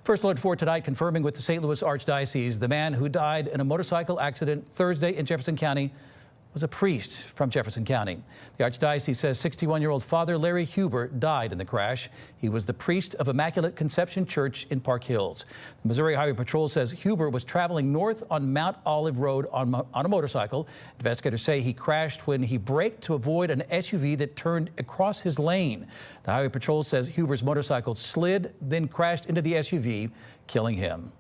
First Alert for tonight, confirming with the St. Louis Archdiocese, the man who died in a motorcycle accident Thursday in Jefferson County was a priest from Jefferson County. The Archdiocese says 61-year-old Father Larry Huber died in the crash. He was the priest of Immaculate Conception Church in Park Hills. The Missouri Highway Patrol says Huber was traveling north on Mount Olive Road on a motorcycle. Investigators say he crashed when he braked to avoid an SUV that turned across his lane. The Highway Patrol says Huber's motorcycle slid, then crashed into the SUV, killing him.